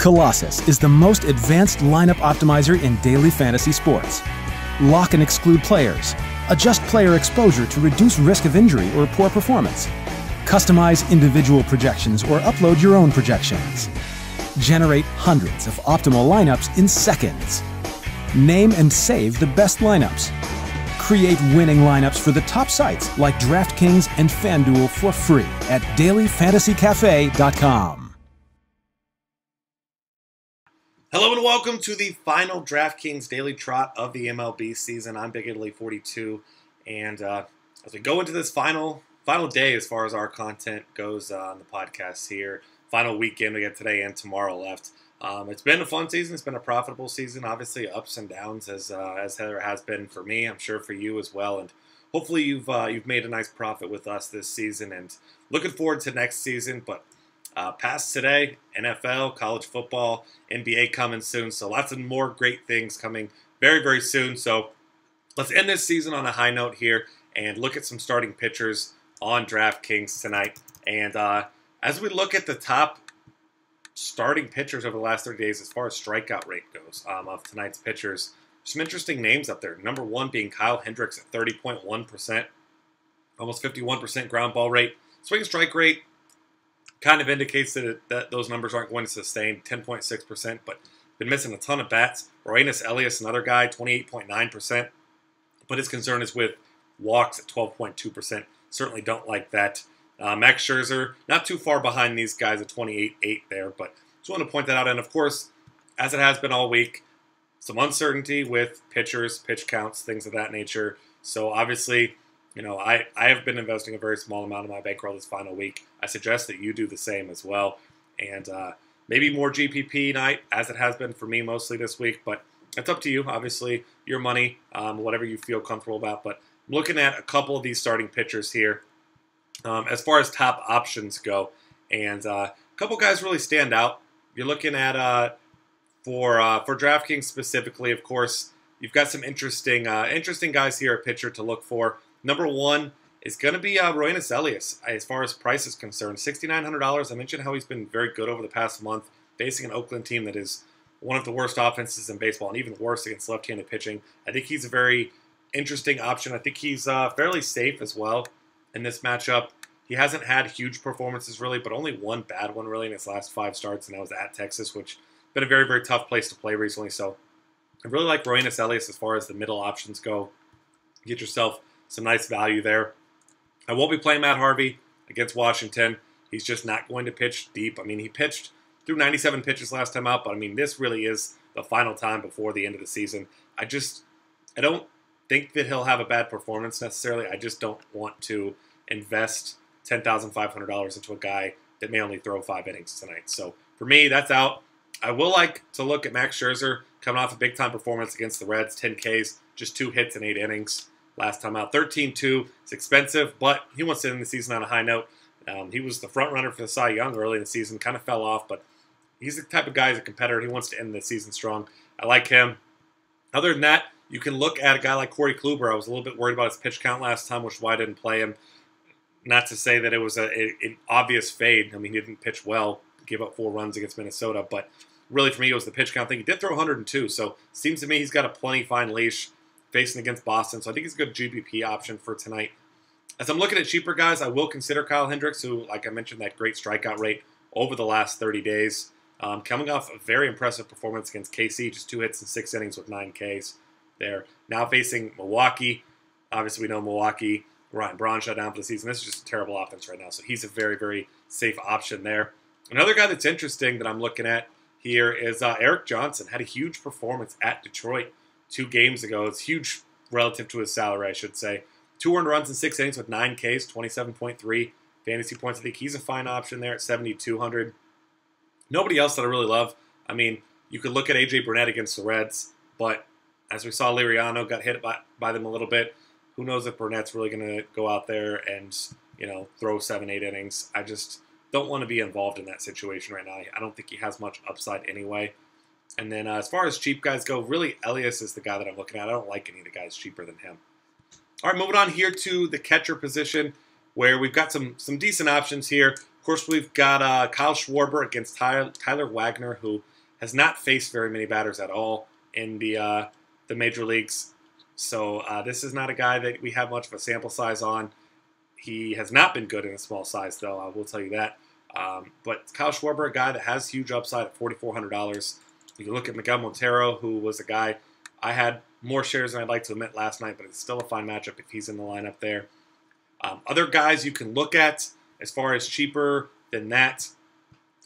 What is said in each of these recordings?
Colossus is the most advanced lineup optimizer in daily fantasy sports. Lock and exclude players. Adjust player exposure to reduce risk of injury or poor performance. Customize individual projections or upload your own projections. Generate hundreds of optimal lineups in seconds. Name and save the best lineups. Create winning lineups for the top sites like DraftKings and FanDuel for free at dailyfantasycafe.com. Hello and welcome to the final DraftKings Daily Trot of the MLB season. I'm Big Italy 42, and as we go into this final day as far as our content goes on the podcast here, final weekend, we got today and tomorrow left. It's been a fun season. It's been a profitable season. Obviously, ups and downs as there has been for me. I'm sure for you as well. And hopefully, you've made a nice profit with us this season. And looking forward to next season. But past today, NFL, college football, NBA coming soon. So lots of more great things coming very, very soon. So let's end this season on a high note here and look at some starting pitchers on DraftKings tonight. And as we look at the top starting pitchers over the last 30 days as far as strikeout rate goes of tonight's pitchers, some interesting names up there. Number one being Kyle Hendricks at 30.1%, almost 51% ground ball rate. Swing strike rate kind of indicates that those numbers aren't going to sustain, 10.6%, but been missing a ton of bats. Roenis Elias, another guy, 28.9%, but his concern is with walks at 12.2%. Certainly don't like that. Max Scherzer, not too far behind these guys at 28.8 there, but just want to point that out. And of course, as it has been all week, some uncertainty with pitchers, pitch counts, things of that nature. So obviously, you know, I have been investing a very small amount of my bankroll this final week. I suggest that you do the same as well. And maybe more GPP night, as it has been for me mostly this week, but it's up to you. Obviously, your money, whatever you feel comfortable about. But I'm looking at a couple of these starting pitchers here as far as top options go. And a couple guys really stand out. You're looking at, for DraftKings specifically, of course, you've got some interesting guys here at pitcher to look for. Number one is going to be Roenis Elias as far as price is concerned. $6,900. I mentioned how he's been very good over the past month, facing an Oakland team that is one of the worst offenses in baseball and even worse against left-handed pitching. I think he's a very interesting option. I think he's fairly safe as well in this matchup. He hasn't had huge performances really, but only one bad one really in his last 5 starts, and that was at Texas, which has been a very, very tough place to play recently. So I really like Roenis Elias as far as the middle options go. Get yourself some nice value there. I won't be playing Matt Harvey against Washington. He's just not going to pitch deep. I mean, he pitched through 97 pitches last time out, but I mean, this really is the final time before the end of the season. I don't think that he'll have a bad performance necessarily. I just don't want to invest $10,500 into a guy that may only throw 5 innings tonight. So for me, that's out. I will like to look at Max Scherzer coming off a big-time performance against the Reds, 10 Ks, just 2 hits in 8 innings. Last time out, 13-2. It's expensive, but he wants to end the season on a high note. He was the front runner for the Cy Young early in the season, kind of fell off, but he's the type of guy who's a competitor. He wants to end the season strong. I like him. Other than that, you can look at a guy like Corey Kluber. I was a little bit worried about his pitch count last time, which is why I didn't play him. Not to say that it was an obvious fade. I mean, he didn't pitch well, gave up 4 runs against Minnesota, but really for me, it was the pitch count thing. He did throw 102, so seems to me he's got a plenty fine leash facing against Boston, so I think he's a good GPP option for tonight. As I'm looking at cheaper guys, I will consider Kyle Hendricks, who, like I mentioned, that great strikeout rate over the last 30 days. Coming off a very impressive performance against KC, just 2 hits in 6 innings with 9 Ks there. Now facing Milwaukee. Obviously, we know Milwaukee, Ryan Braun shut down for the season. This is just a terrible offense right now, so he's a very, very safe option there. Another guy that's interesting that I'm looking at here is Eric Johnson. Had a huge performance at Detroit 2 games ago. It's huge relative to his salary, I should say. 2 earned runs in 6 innings with 9 Ks, 27.3 fantasy points. I think he's a fine option there at 7,200. Nobody else that I really love. I mean, you could look at A.J. Burnett against the Reds, but as we saw, Liriano got hit by them a little bit. Who knows if Burnett's really going to go out there and, you know, throw 7-8 innings. I just don't want to be involved in that situation right now. I don't think he has much upside anyway. And then as far as cheap guys go, really Elias is the guy that I'm looking at. I don't like any of the guys cheaper than him. All right, moving on here to the catcher position, where we've got some decent options here. Of course, we've got Kyle Schwarber against Tyler Wagner, who has not faced very many batters at all in the major leagues. So this is not a guy that we have much of a sample size on. He has not been good in a small size, though, I will tell you that. But Kyle Schwarber, a guy that has huge upside at $4,400. You can look at Miguel Montero, who was a guy I had more shares than I'd like to admit last night, but it's still a fine matchup if he's in the lineup there. Other guys you can look at as far as cheaper than that.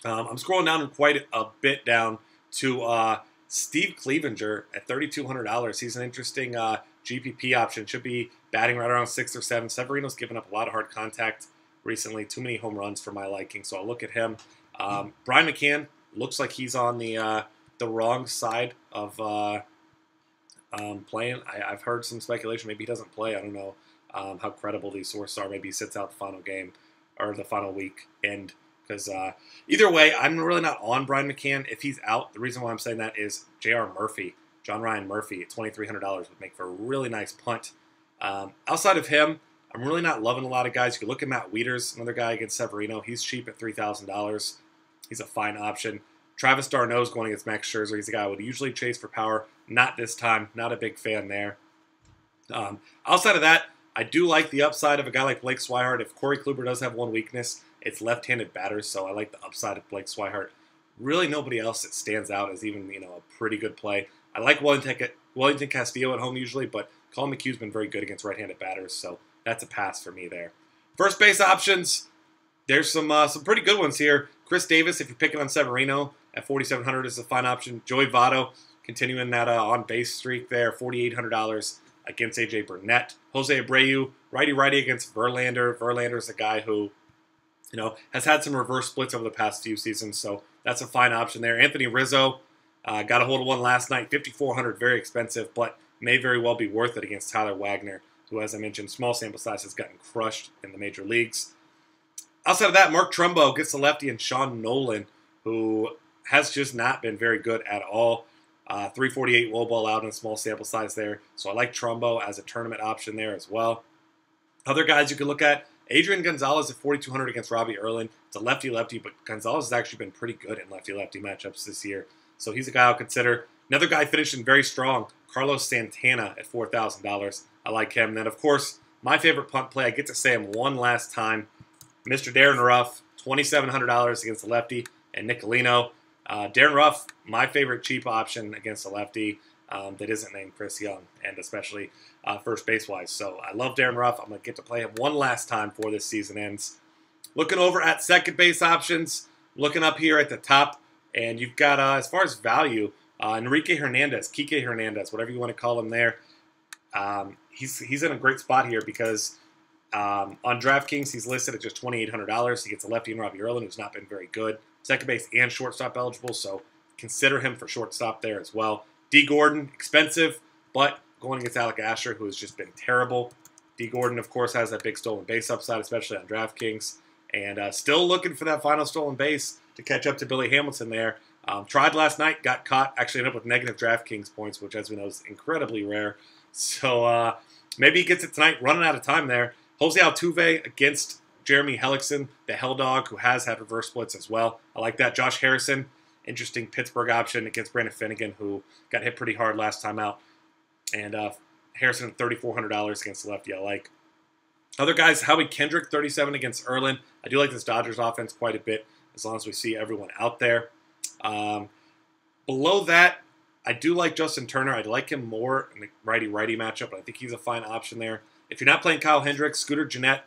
I'm scrolling down quite a bit down to Steve Clevenger at $3,200. He's an interesting GPP option. Should be batting right around 6 or 7. Severino's given up a lot of hard contact recently. Too many home runs for my liking, so I'll look at him. Brian McCann looks like he's on the wrong side of playing. I've heard some speculation. Maybe he doesn't play. I don't know how credible these sources are. Maybe he sits out the final game or the final week. And because either way, I'm really not on Brian McCann. If he's out, the reason why I'm saying that is J.R. Murphy, John Ryan Murphy at $2,300 would make for a really nice punt. Outside of him, I'm really not loving a lot of guys. You can look at Matt Wieters, another guy against Severino. He's cheap at $3,000. He's a fine option. Travis d'Arnaud's going against Max Scherzer. He's a guy I would usually chase for power. Not this time. Not a big fan there. Outside of that, I do like the upside of a guy like Blake Swihart. If Corey Kluber does have one weakness, it's left-handed batters, so I like the upside of Blake Swihart. Really nobody else that stands out as even a pretty good play. I like Wellington Castillo at home usually, but Colin McHugh's been very good against right-handed batters, so that's a pass for me there. First base options, there's some pretty good ones here. Chris Davis, if you're picking on Severino at $4,700, is a fine option. Joey Votto, continuing that on-base streak there, $4,800 against A.J. Burnett. Jose Abreu, righty-righty against Verlander. Verlander's a guy who, has had some reverse splits over the past few seasons, so that's a fine option there. Anthony Rizzo, got a hold of one last night, $5,400, very expensive, but may very well be worth it against Tyler Wagner, who, as I mentioned, small sample size, has gotten crushed in the major leagues. Outside of that, Mark Trumbo gets the lefty, and Sean Nolan, who has just not been very good at all. 348 low ball out in a small sample size there. So I like Trumbo as a tournament option there as well. Other guys you can look at, Adrian Gonzalez at $4,200 against Robbie Erlin. It's a lefty-lefty, but Gonzalez has actually been pretty good in lefty-lefty matchups this year. So he's a guy I'll consider. Another guy finishing very strong, Carlos Santana at $4,000. I like him. And then, of course, my favorite punt play, I get to say him one last time, Mr. Darren Ruff, $2,700 against the lefty, and Nicolino. Darren Ruff, my favorite cheap option against a lefty that isn't named Chris Young, and especially first base-wise. So I love Darren Ruff. I'm going to get to play him one last time before this season ends. Looking over at second base options, looking up here at the top, and you've got, as far as value, Enrique Hernandez, Kike Hernandez, whatever you want to call him there. He's in a great spot here because on DraftKings, he's listed at just $2,800. He gets a lefty in Robbie Erlin, who's not been very good. Second base and shortstop eligible, so consider him for shortstop there as well. D. Gordon, expensive, but going against Alec Asher, who has just been terrible. D. Gordon, of course, has that big stolen base upside, especially on DraftKings, and still looking for that final stolen base to catch up to Billy Hamilton there. Tried last night, got caught, actually ended up with negative DraftKings points, which, as we know, is incredibly rare. So maybe he gets it tonight, running out of time there. Jose Altuve against Jeremy Hellickson, the Hell Dog, who has had reverse splits as well. I like that. Josh Harrison, interesting Pittsburgh option against Brandon Finnegan, who got hit pretty hard last time out. And Harrison at $3,400 against the lefty, I like. Other guys, Howie Kendrick, $37 against Erlin. I do like this Dodgers offense quite a bit, as long as we see everyone out there. Below that, I do like Justin Turner. I'd like him more in the righty-righty matchup, but I think he's a fine option there. If you're not playing Kyle Hendricks, Scooter Gennett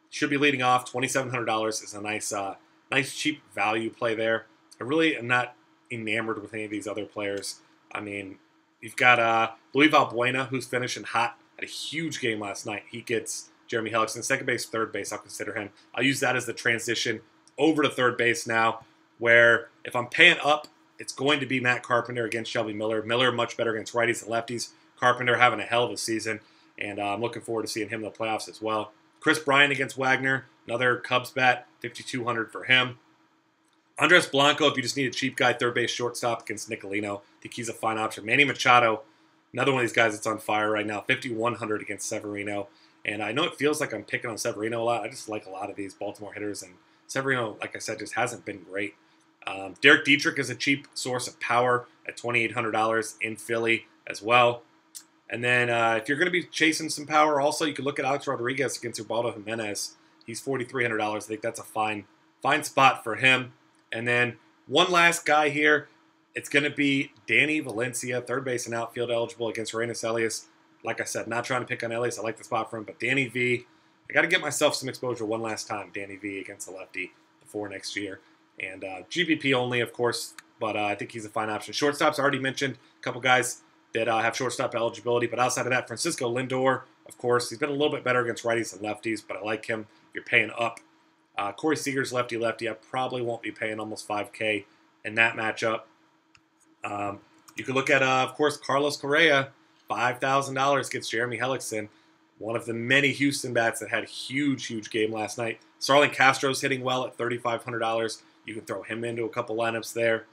should be leading off. $2,700 is a nice cheap value play there. I really am not enamored with any of these other players. I mean, you've got Luis Valbuena, who's finishing hot, had a huge game last night. He gets Jeremy Hellickson. Second base, third base, I'll consider him. I'll use that as the transition over to third base now, where if I'm paying up, it's going to be Matt Carpenter against Shelby Miller. Miller much better against righties and lefties. Carpenter having a hell of a season, and I'm looking forward to seeing him in the playoffs as well. Chris Bryant against Wagner, another Cubs bat, $5,200 for him. Andres Blanco, if you just need a cheap guy, third base shortstop against Nicolino, I think he's a fine option. Manny Machado, another one of these guys that's on fire right now, $5,100 against Severino. And I know it feels like I'm picking on Severino a lot. I just like a lot of these Baltimore hitters, and Severino, like I said, just hasn't been great. Derek Dietrich is a cheap source of power at $2,800 in Philly as well. And then if you're going to be chasing some power, also you could look at Alex Rodriguez against Ubaldo Jimenez. He's $4,300. I think that's a fine spot for him. And then one last guy here. It's going to be Danny Valencia, third base and outfield eligible against Reynes Elias. Like I said, not trying to pick on Elias. I like the spot for him. But Danny V, I got to get myself some exposure one last time. Danny V against the lefty before next year. And GPP only, of course, but I think he's a fine option. Shortstops, I already mentioned a couple guys that have shortstop eligibility. But outside of that, Francisco Lindor, of course, he's been a little bit better against righties than lefties, but I like him. You're paying up. Corey Seager's lefty-lefty. I probably won't be paying almost $5K in that matchup. You could look at, of course, Carlos Correa, $5,000 gets Jeremy Hellickson, one of the many Houston bats that had a huge game last night. Starlin Castro's hitting well at $3,500. You can throw him into a couple lineups there.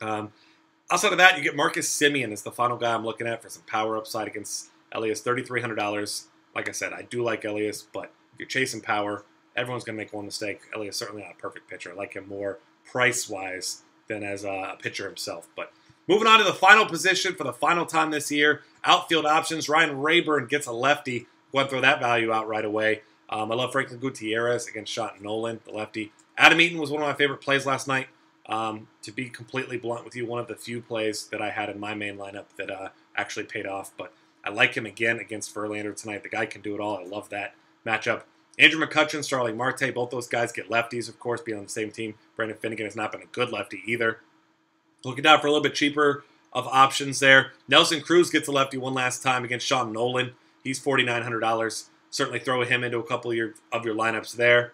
Outside of that, you get Marcus Semien as the final guy I'm looking at for some power upside against Elias, $3,300. Like I said, I do like Elias, but if you're chasing power, everyone's going to make one mistake. Elias certainly not a perfect pitcher. I like him more price-wise than as a pitcher himself. But moving on to the final position for the final time this year, outfield options. Ryan Rayburn gets a lefty. Go ahead and throw that value out right away. I love Franklin Gutierrez against Sean Nolan, the lefty. Adam Eaton was one of my favorite plays last night. To be completely blunt with you, one of the few plays that I had in my main lineup that actually paid off. But I like him again against Verlander tonight. The guy can do it all. I love that matchup. Andrew McCutchen, Starling Marte, both those guys get lefties, of course, being on the same team. Brandon Finnegan has not been a good lefty either. Looking down for a little bit cheaper of options there. Nelson Cruz gets a lefty one last time against Sean Nolan. He's $4,900. Certainly throw him into a couple of your lineups there.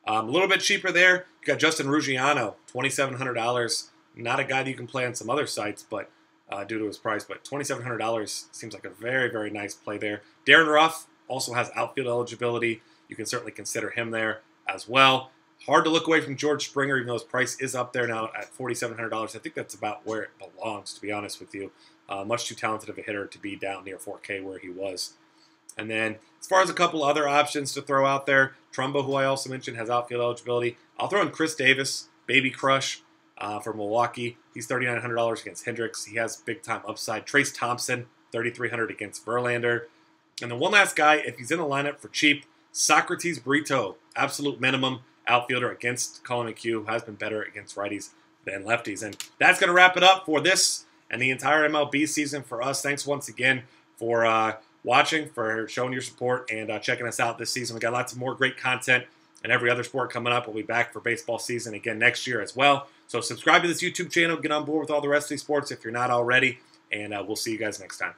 A little bit cheaper there. You got Justin Ruggiano, $2,700. Not a guy that you can play on some other sites, but due to his price. But $2,700 seems like a very nice play there. Darren Ruff also has outfield eligibility. You can certainly consider him there as well. Hard to look away from George Springer, even though his price is up there now at $4,700. I think that's about where it belongs, to be honest with you. Much too talented of a hitter to be down near 4K where he was. And then as far as a couple other options to throw out there, Trumbo, who I also mentioned, has outfield eligibility. I'll throw in Chris Davis, Baby Crush for Milwaukee. He's $3,900 against Hendricks. He has big-time upside. Trace Thompson, $3,300 against Verlander. And then one last guy, if he's in a lineup for cheap, Socrates Brito, absolute minimum outfielder against Colin McHugh, has been better against righties than lefties. And that's going to wrap it up for this and the entire MLB season for us. Thanks once again for watching, for showing your support, and checking us out this season. We got lots of more great content and every other sport coming up. We'll be back for baseball season again next year as well. So subscribe to this YouTube channel. Get on board with all the rest of these sports if you're not already. And we'll see you guys next time.